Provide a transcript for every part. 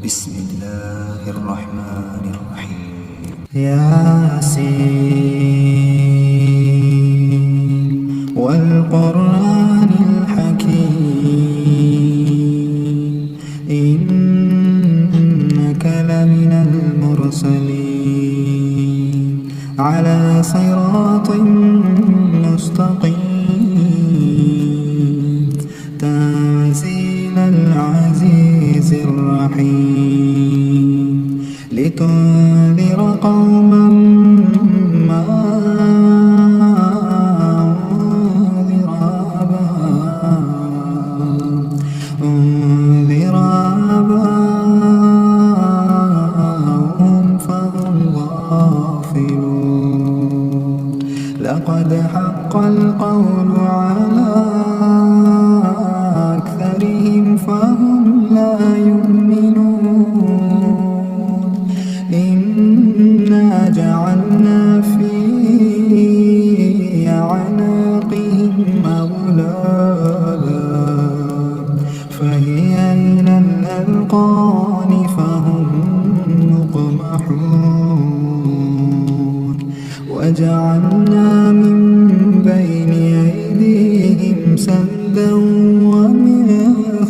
بسم الله الرحمن الرحيم. ياسين والقرآن الحكيم إنك لمن المرسلين على صراط مستقيم تنزيل العزيز الرحيم لتنذر قوما ما أنذر آباءهم فهم غافلون لقد حق القول على أكثرهم فهم لا يؤمنون إنا جعلنا في أعناقهم أغلالا فهي إلى الأذقان فهم مقمحون وجعلنا من بين أيديهم سدا ومن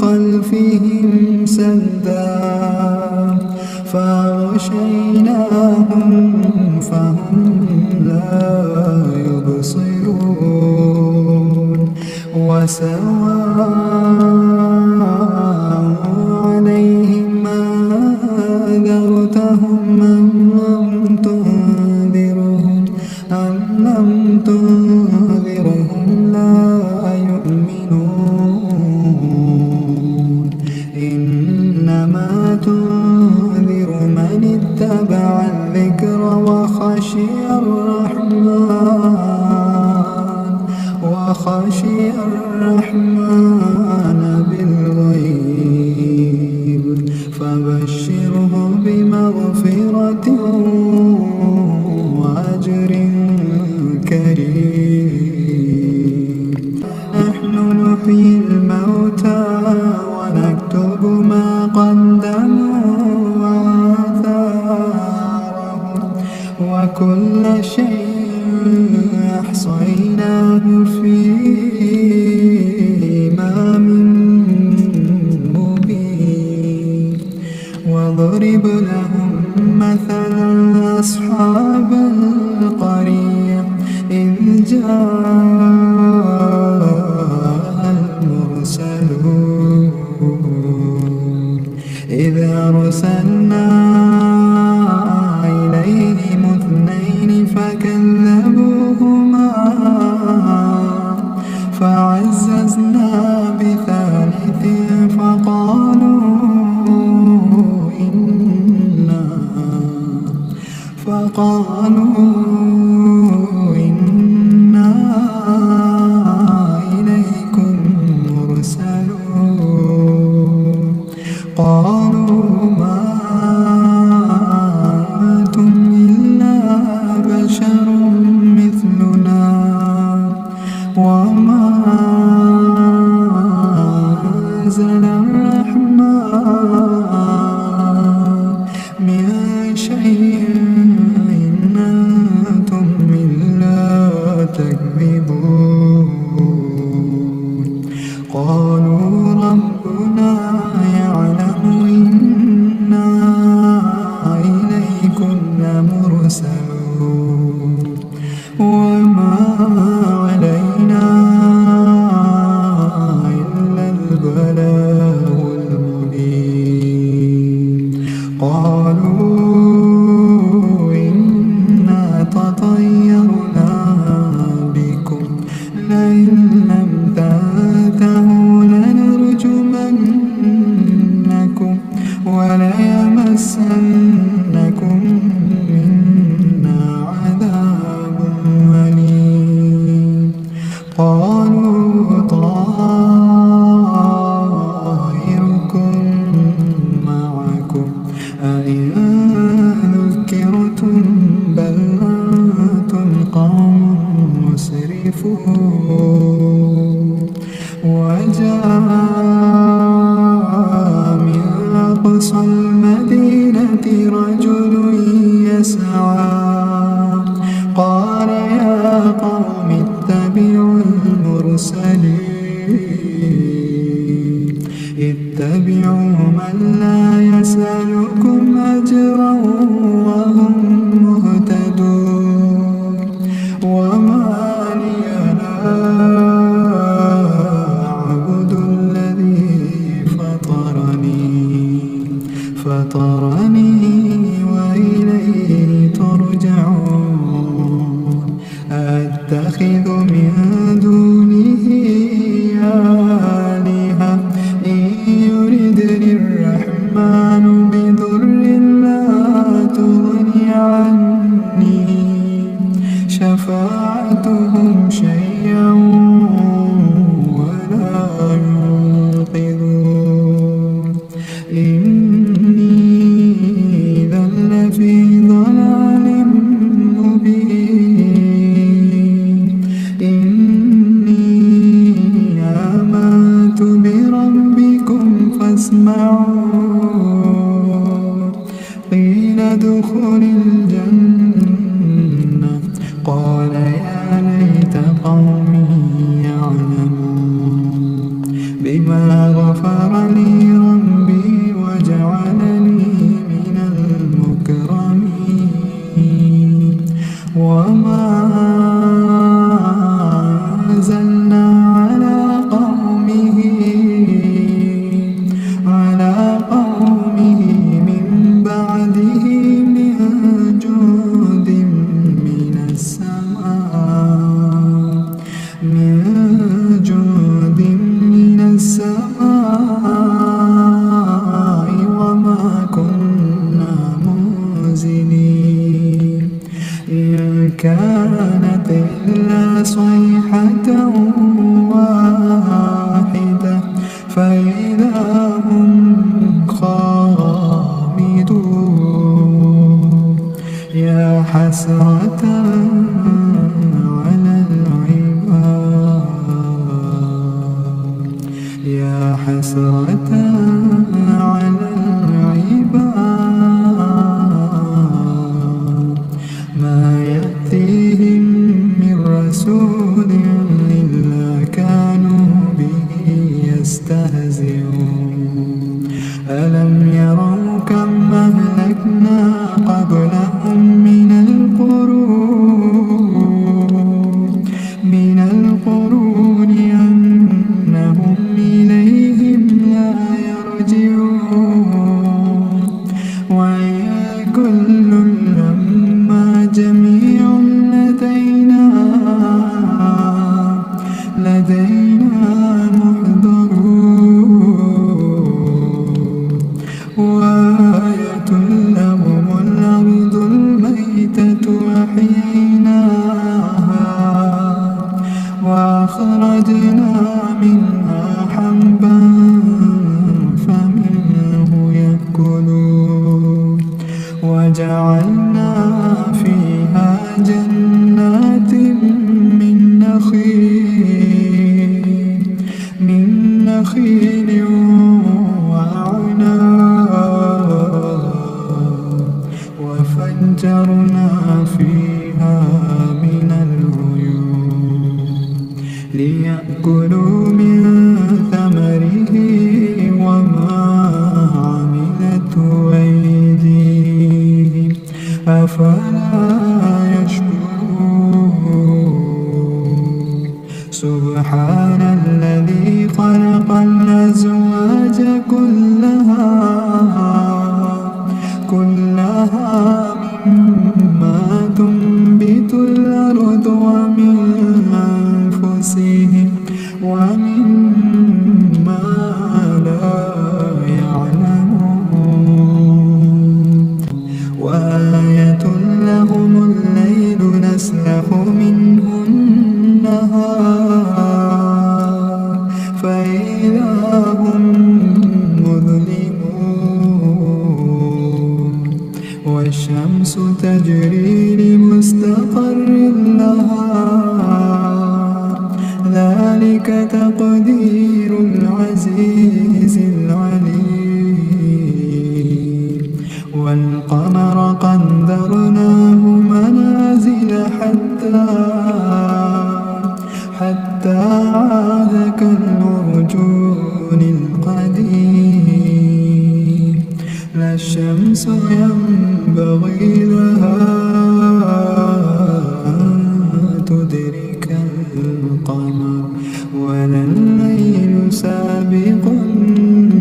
خلفهم سدا فأغشيناهم فهم لا يبصرون وسواء عليهم أنذرتهم أم لم تنذرهم لا يؤمنون إنما تنذر من اتبع الذكر وخشي الرحمن بالغيب فبشره بمغفرة وأجر كريم. نحن نحيي الموتى ونكتب ما قدموا وآثارهم وكل شيء أحصيناه في إمام مبين واضرب لهم مثلا أصحاب القرية إذ جاءها المرسلون إذ أرسلنا إليهم اثنين فكذبوهما فعززنا بثالث فقالوا إنا إليكم مرسلون قالوا ما أنتم إلا بشر مثلنا وما أنزل الرحمن من شيء إن أنتم إلا تكذبون قالوا ربنا يعلم إنا إليكم لمرسلون وما علينا إلا البلاغ المبين قالوا إنا تطيرنا بكم لئن لم تنتهوا لنرجمنكم وليمسنكم منا عذاب أليم قالوا طائركم معكم أئن ذكرتم بل أنتم قوم مسرفون وجاء من أقصى المدينة رجل يسعى قال يا قوم اتبعوا المرسلين اتبعوا من لا يسألكم أجرا وهم مهتدون وما لي لا أعبد الذي فطرني وإليه ترجعون أتخذ من دونه آلهة إن يردني الرحمن بضر لا تغني عني شفاعتهم شيئا ولا ينقذون إني إذا لفي ضلال مبين إني آمنت بربكم فاسمعون قيل ادخل الجنة قال يا ليت قومي يعلمون بما غفر لي ربي وجعلني من المكرمين وما أنزلنا على قومه من بعده من جود من السماء وما كنا منزلين إن كانت إلا صيحة واحدة فإذا هم خامدون يا حسرة على العباد يا حسرة على العباد ما يأتيهم من رسول إلا كانوا به يستهزئون ألم يروا كم أهلكنا قبلهم من القرون أنهم إليهم لا يرجعون وإن كل لما جميع لدينا محضرون وآية لهم الأرض الميتة أحييناها وأخرجنا منها حبا فمنه يأكلون وجعلنا فيها جنات من نخيل وأعناب وفجرنا فيها من العيون ليأكلوا من ثمره وما عملته أيديهم أفلا يشكرون سبحان الذي خلق الأزواج كلها مما تنبت الأرض ومن أنفسهم ومما لا يعلمون وآية لهم الليل نسلخ منه النهار فإذا هم مظلمون والشمس تجري لمستقر لها ذلك تقدير العزيز العليم والقمر قدرناه منازل حتى عاد كالعرجون القديم. لا الشمس ينبغي لها أن تدرك القمر، ولا الليل سابق النهار،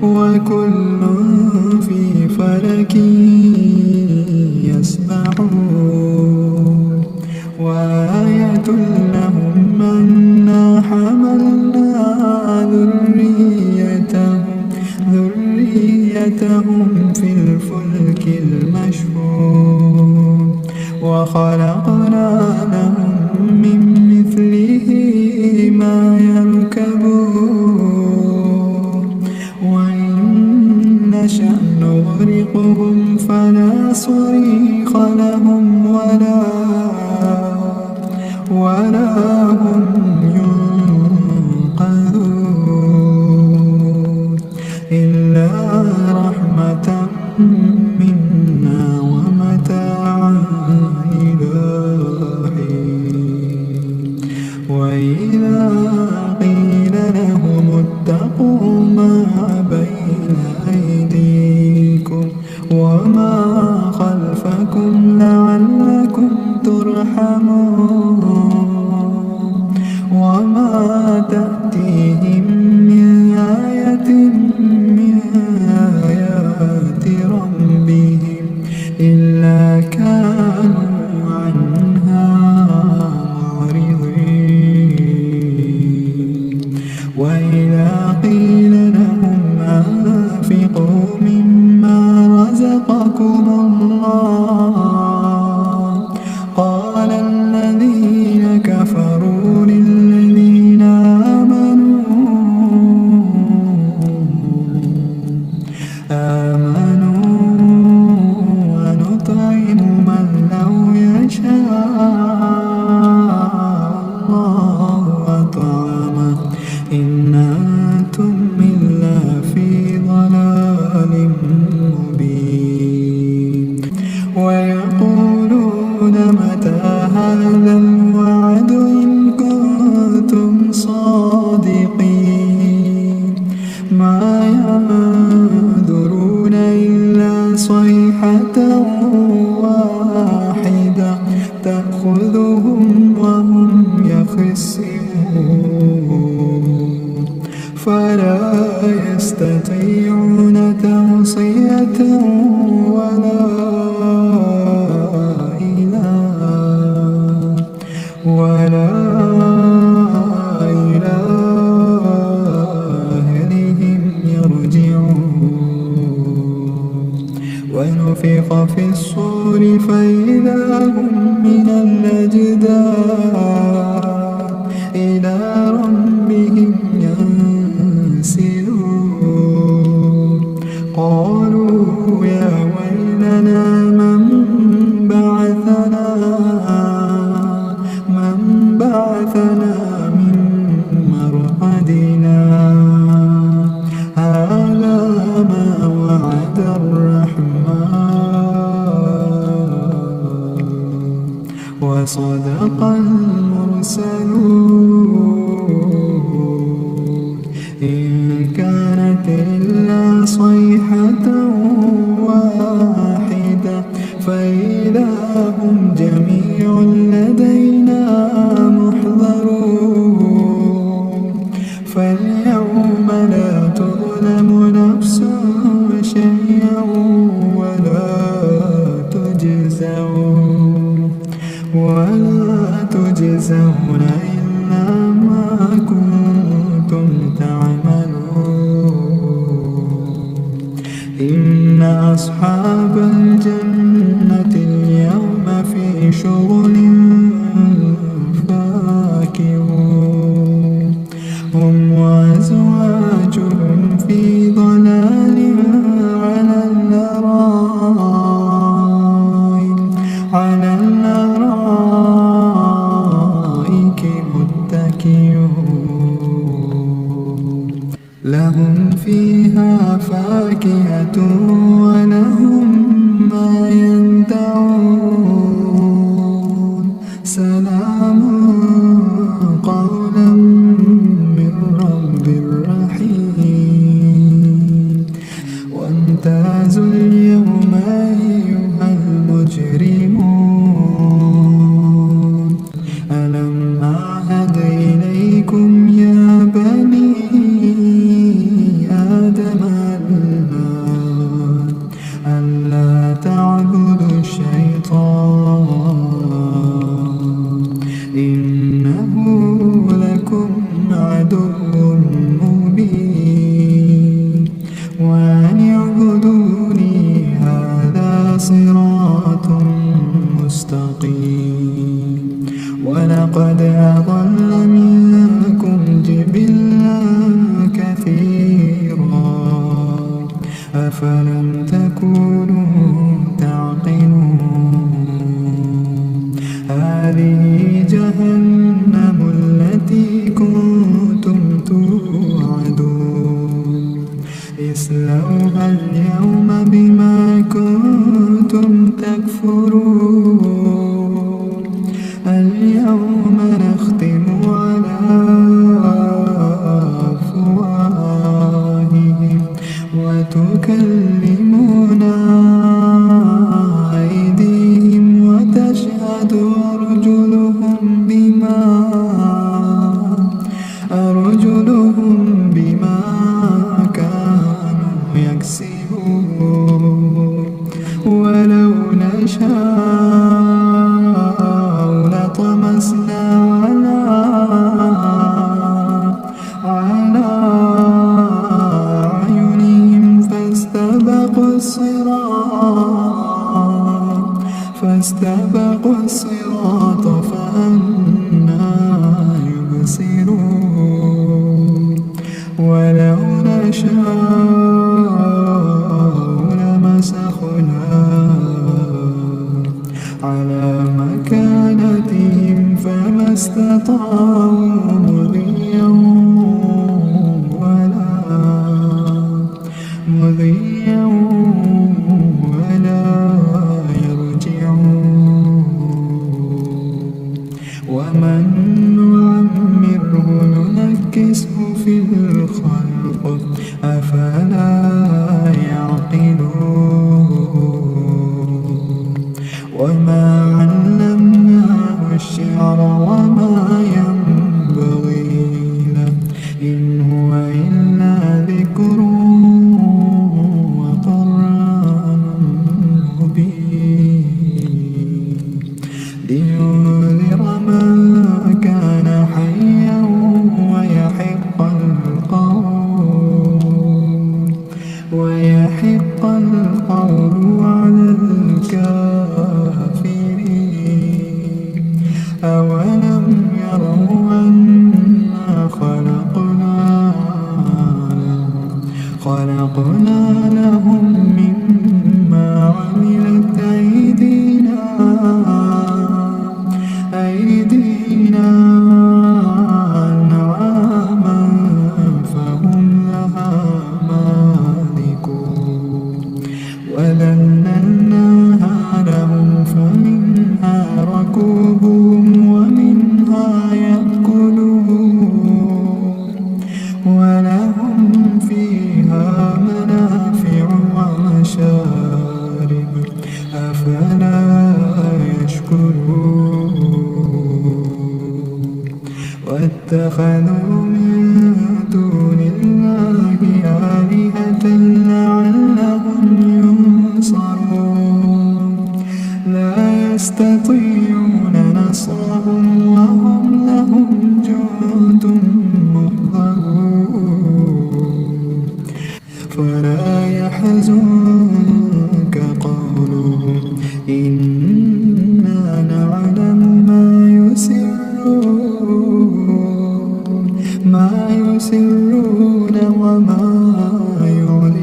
وكل في فلك يسبحون. وآية لهم أنا حملنا ذريتهم في الفلك المشحون، وخلقنا لهم من مثله ما يركبون، وإن نشأ نغرقهم فلا صريخ لهم ولا هم ينقذون، إلا رحمة منا ومتاعا إلى حين. وإذا قيل لهم اتقوا ما بين أيديكم وما خلفكم لعلكم ترحمون، وما تأتيهم من آية من آيات ربهم إلا كانوا عنها معرضين. وإذا قيل لهم أنفقوا مما رزقكم الله، قال الذين كفروا للذين آمنوا ونطعم من لو يشاء الله أطعمه إن أنتم إلا في ضلال مبين. ويقولون متى هذا الوعد إن كنتم صادقين، ما ينظرون إلا صيحة واحدة تأخذهم وهم يخصمون، فلا يستطيعون توصية ولا إلى أهلهم يرجعون. ونفخ في الصور فإذا هم من الأجداث إلى ربهم ينسلون. قالوا يا ويلنا من بعثنا من مرقدنا، هذا ما وعد الرحمن وصدق المرسلون. إن كانت إلا صيحة واحدة فإذا هم جميع لدينا محضرون. فاليوم لا تظلم نفس شيئا ولا تجزون إلا ما كنتم تعملون. إن أصحاب الجنة اليوم في شغل فاكهون، هم وأزواجهم في ضلال لهم فيها فاكهة ولهم ما يدعون سلام قولا من رب رحيم وامتازوا اليوم أيها المجرمون ألم أعهد إليكم يا بني آدم ألا تعبدوا الشيطان إنه لكم عدو مبين وأن اعبدوني هذا صراط مستقيم ولقد أضل منكم جبلا كثيرا أفلم تكونوا تعقلون هذه جهنم التي كنتم توعدون اصلوها اليوم بما كنتم تكفرون اليوم نختم على أفواههم وتكلمنا أيديهم وتشهد أرجلهم بما كانوا يكسبون ولو نشاء لطمسنا على أعينهم فاستبقوا الصراط فأنى يبصرون ولو نشاء لمسخناهم على مكانتهم فما استطاعوا مضيا ولا يرجعون ومن نعمره ننكسه في الخلق أفلا يعقلون وما علمناه الشعر وما ينبغي له إن هو إلا ذكر وقرآن مبين لينذر من كان حيا ويحق القول على الكافرين أولم يروا أنا خلقنا لهم مما عملت أيدينا أنعاما فهم لها مالكون وذللناها لهم فمنها ركوبهم ومنها يأكلون ولهم فيها منافع ومشارب أفلا يشكرون واتخذوا من دون الله آلهة لعلهم ينصرون لا يستطيعون نصرهم وهم لهم جند محضرون فلا يحزنك قولهم إنا نعلم ما يسرون وما يعلنون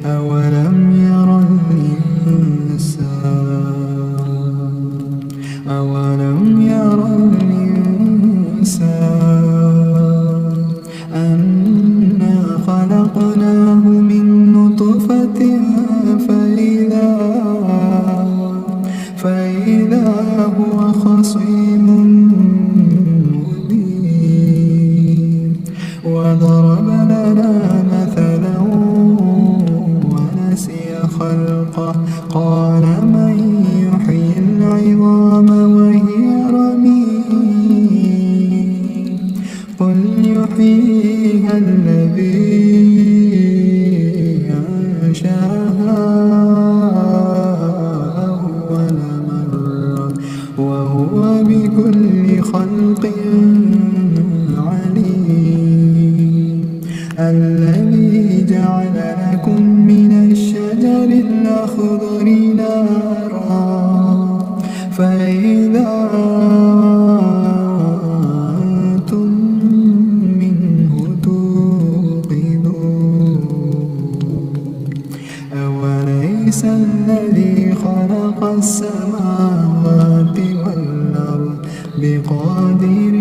أولم ير الإنسان يحييها الذي أنشأها أول مرة وهو بكل خلق عليم. الذي جعل لكم من الشجر الأخضر نارا فإذا أنتم منه توقدون. أوليس الذي خلق السماوات والأرض بقادر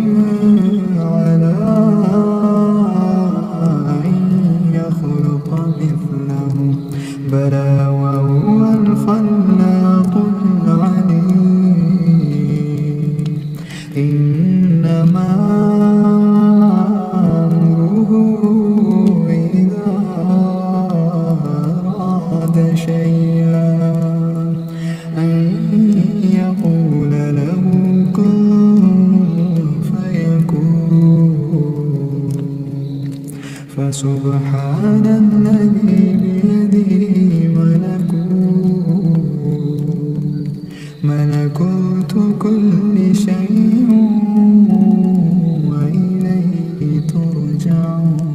على أن يخلق مثلهم بلى وهو الخلاق العليم. إنما أمره إذا أراد شيئا أن يقول له كن فيكون. فسبحان الذي بيده ملكوت كل شيء وإليه ترجعون.